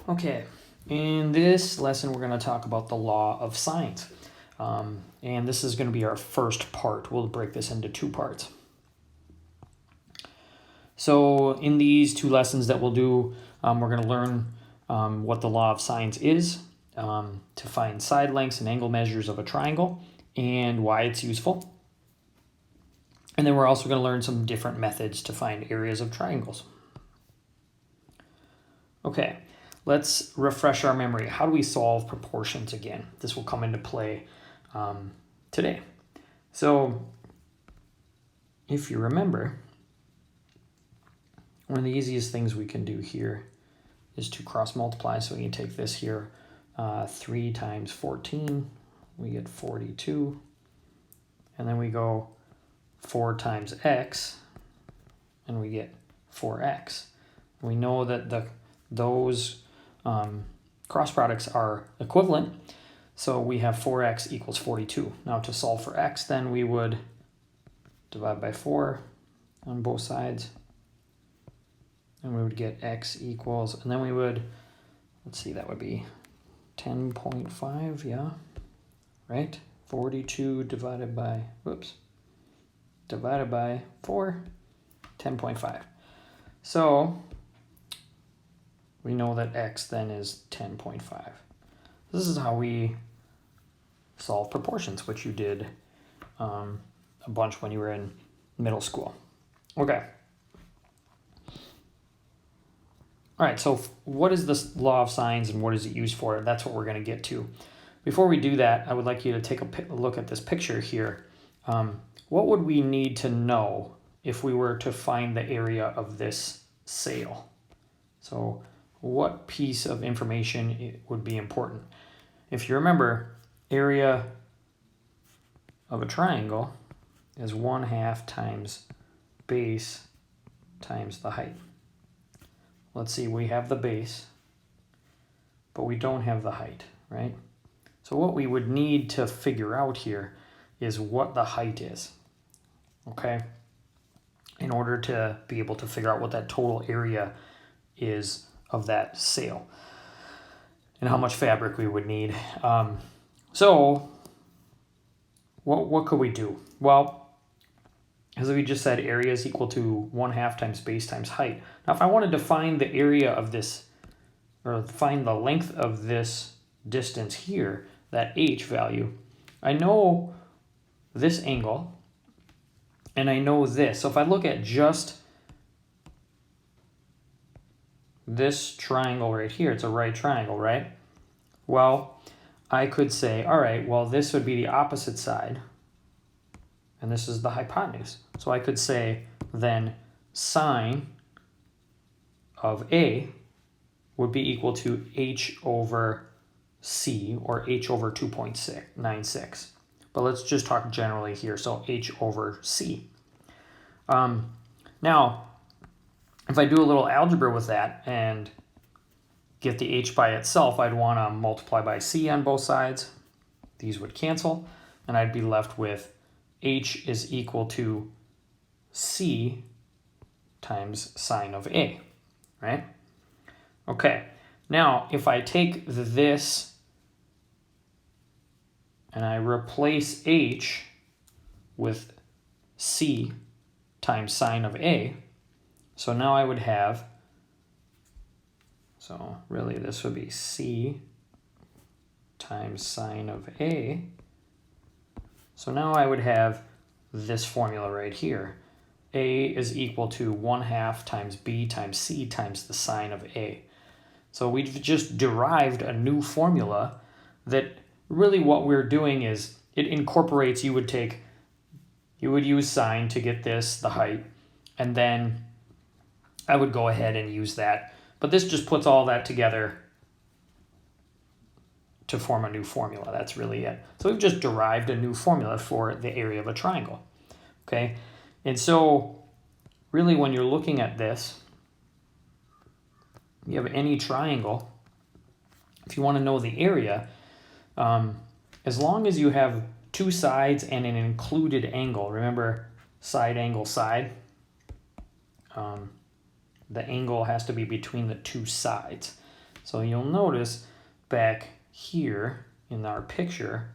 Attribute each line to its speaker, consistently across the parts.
Speaker 1: Okay, in this lesson we're going to talk about the law of sines. And this is going to be our first part. We'll break this into two parts. So in these two lessons that we'll do, we're going to learn what the law of sines is, to find side lengths and angle measures of a triangle, and why it's useful. And then we're also going to learn some different methods to find areas of triangles. Okay, let's refresh our memory. How do we solve proportions again? This will come into play today. So if you remember, one of the easiest things we can do here is to cross multiply. So we can take this here, 3 times 14, we get 42. And then we go 4 times x, and we get 4x. We know that those cross products are equivalent, so we have 4x equals 42. Now to solve for x, then we would divide by 4 on both sides, and we would get x equals, and then we would, let's see, that would be 10.5, yeah, right? 42 divided by 4, 10.5. So we know that x then is 10.5. This is how we solve proportions, which you did a bunch when you were in middle school. Okay. All right, so what is this law of sines and what is it used for? That's what we're going to get to. Before we do that, I would like you to take a look at this picture here. What would we need to know if we were to find the area of this sail? So what piece of information would be important? If you remember, area of a triangle is 1/2 times base times the height. Let's see, we have the base, but we don't have the height, right? So what we would need to figure out here is what the height is, okay? In order to be able to figure out what that total area is of that sail and how much fabric we would need. So what could we do? Well, as we just said, area is equal to 1/2 times base times height. Now, if I wanted to find the area of this, or find the length of this distance here, that h value, I know this angle, and I know this. So if I look at just this triangle right here, it's a right triangle, right? Well, I could say, all right, well, this would be the opposite side, and this is the hypotenuse. So I could say then sine of A would be equal to h over c, or h over 2.96. But let's just talk generally here. So h over c. Now, if I do a little algebra with that and get the h by itself, I'd want to multiply by c on both sides. These would cancel, and I'd be left with h is equal to c times sine of A, right? Okay, now if I take this and I replace h with c times sine of A, so now I would have, so really this would be c times sine of A. So now I would have this formula right here. A is equal to 1/2 times B times C times the sine of A. So we've just derived a new formula that really what we're doing is it incorporates, you would use sine to get this, the height, and then I would go ahead and use that. But this just puts all that together to form a new formula. That's really it. So we've just derived a new formula for the area of a triangle. Okay, and so really when you're looking at this, you have any triangle, if you want to know the area, as long as you have two sides and an included angle, remember side angle side, the angle has to be between the two sides. So you'll notice back here in our picture,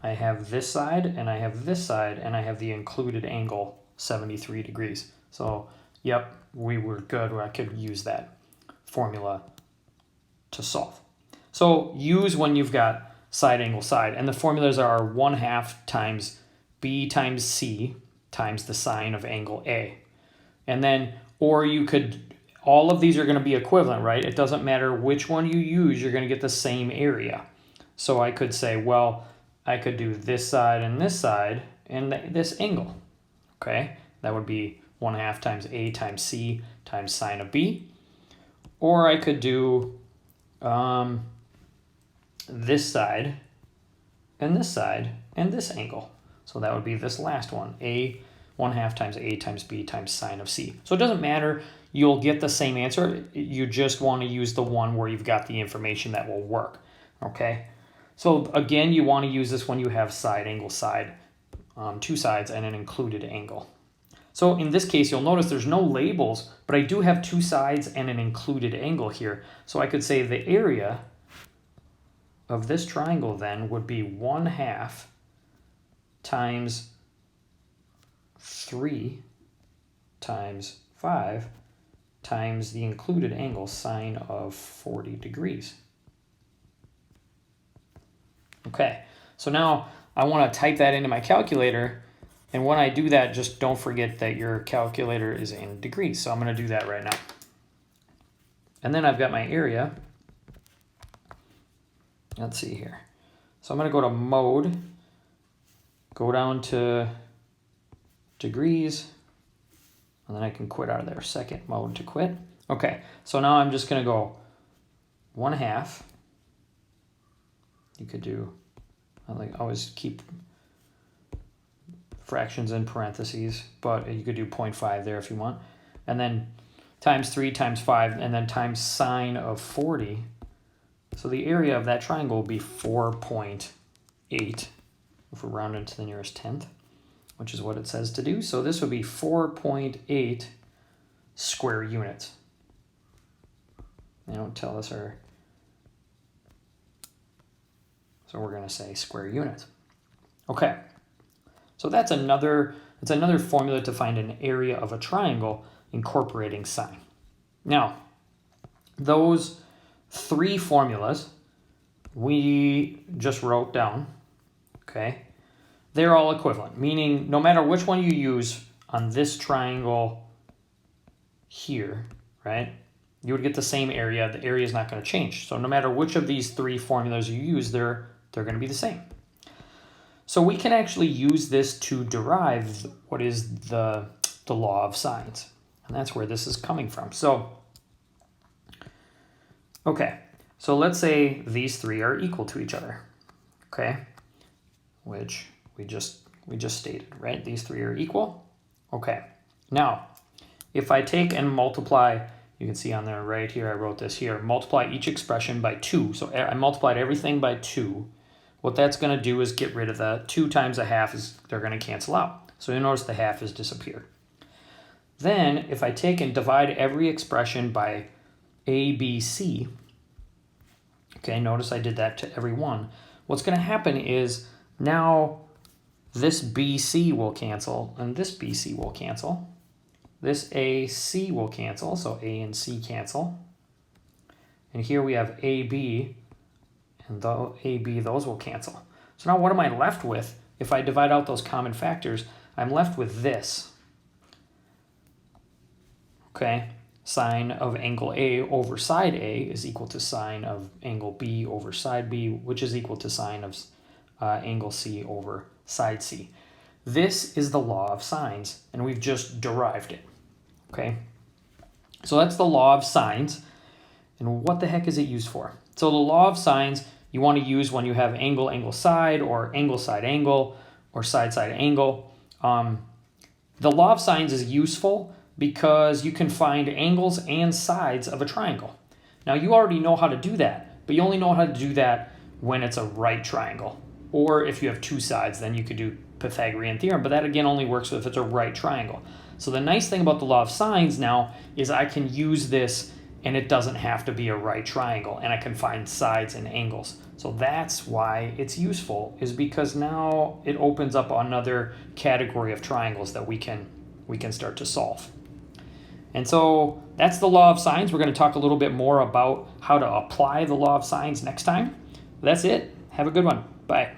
Speaker 1: I have this side and I have this side and I have the included angle 73 degrees. So yep, we were good where I could use that formula to solve. So use when you've got side angle side, and the formulas are 1/2 times B times C times the sine of angle A. And then, or you could, all of these are going to be equivalent, right? It doesn't matter which one you use, you're going to get the same area. So I could say, well, I could do this side and this angle, okay? That would be 1/2 times A times C times sine of B. Or I could do this side and this angle. So that would be this last one, 1/2 times A times B times sine of C. So it doesn't matter, you'll get the same answer. You just want to use the one where you've got the information that will work, okay? So again, you want to use this when you have side angle side, two sides and an included angle. So in this case, you'll notice there's no labels, but I do have two sides and an included angle here. So I could say the area of this triangle then would be 1/2 times 3 times 5 times the included angle sine of 40 degrees. Okay, so now I want to type that into my calculator, and when I do that, just don't forget that your calculator is in degrees. So I'm going to do that right now. And then I've got my area. Let's see here. So I'm going to go to mode, go down to degrees, and then I can quit out of there. Second mode to quit. Okay, so now I'm just going to go 1/2. You could do, I like always keep fractions in parentheses, but you could do 0.5 there if you want. And then times 3 times 5, and then times sine of 40. So the area of that triangle will be 4.8 if we're rounding to the nearest tenth, which is what it says to do. So this would be 4.8 square units. They don't tell us our, so we're going to say square units. Okay, so that's another formula to find an area of a triangle incorporating sine. Now, those three formulas we just wrote down, okay? They're all equivalent, meaning no matter which one you use on this triangle here, right? You would get the same area. The area is not going to change. So no matter which of these three formulas you use, they're going to be the same. So we can actually use this to derive what is the law of sines. And that's where this is coming from. So, okay. So let's say these three are equal to each other, okay? Which we just stated, right? These three are equal. Okay. Now, if I take and multiply, you can see on there right here, I wrote this here, multiply each expression by 2. So I multiplied everything by 2. What that's going to do is get rid of the 2 times a half, they're going to cancel out. So you notice the half has disappeared. Then if I take and divide every expression by A, B, C, okay, notice I did that to every one. What's going to happen is now this BC will cancel and this BC will cancel. This AC will cancel, so A and C cancel. And here we have AB, and the AB, those will cancel. So now what am I left with? If I divide out those common factors, I'm left with this. Okay, sine of angle A over side A is equal to sine of angle B over side B, which is equal to sine of angle C over side C. This is the law of sines, and we've just derived it. Okay, so that's the law of sines. And what the heck is it used for? So the law of sines you want to use when you have angle, angle, side, or angle, side, angle, or side, side, angle. The law of sines is useful because you can find angles and sides of a triangle. Now you already know how to do that, but you only know how to do that when it's a right triangle. Or if you have two sides, then you could do Pythagorean theorem, but that again only works if it's a right triangle. So the nice thing about the law of sines now is I can use this and it doesn't have to be a right triangle, and I can find sides and angles. So that's why it's useful, is because now it opens up another category of triangles that we can start to solve. And so that's the law of sines. We're going to talk a little bit more about how to apply the law of sines next time. That's it. Have a good one. Bye.